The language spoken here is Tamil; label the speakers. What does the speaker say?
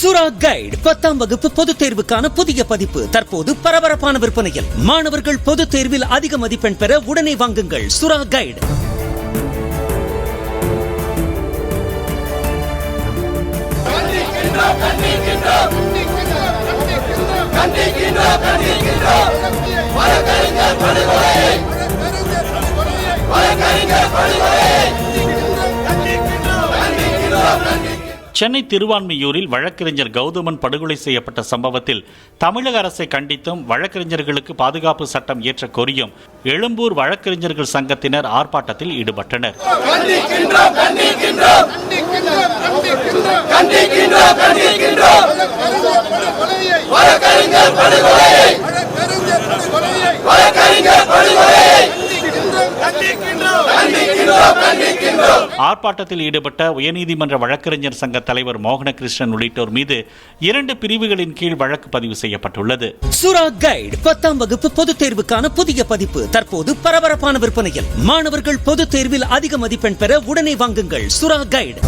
Speaker 1: சுறா கைடு 10ஆம் வகுப்பு பொதுத் தேர்வுக்கான புதிய பதிப்பு தற்போது பரபரப்பான விற்பனையில். மாணவர்கள் பொதுத் தேர்வில் அதிக மதிப்பெண் பெற உடனே வாங்குங்கள் சுறா கைடு.
Speaker 2: சென்னை திருவான்மியூரில் வழக்கறிஞர் கௌதமன் படுகொலை செய்யப்பட்ட சம்பவத்தில் தமிழக அரசை கண்டித்தும் வழக்கறிஞர்களுக்கு பாதுகாப்பு சட்டம் இயற்ற கோரியும் எழும்பூர் வழக்கறிஞர்கள் சங்கத்தினர் ஆர்ப்பாட்டத்தில் ஈடுபட்டனர். ஆர்ப்பாட்டத்தில் ஈடுபட்ட உயர்நீதிமன்ற வழக்கறிஞர் சங்க தலைவர் மோகனகிருஷ்ணன் உள்ளிட்டோர் மீது 2 பிரிவுகளின் கீழ் வழக்கு பதிவு செய்யப்பட்டுள்ளது.
Speaker 1: சுறா கைடு 10ஆம் வகுப்பு பொதுத் தேர்வுக்கான புதிய பதிப்பு தற்போது பரபரப்பான விற்பனையில். மாணவர்கள் பொதுத் தேர்வில் அதிக மதிப்பெண் பெற உடனே வாங்குங்கள் சுறா கைடு.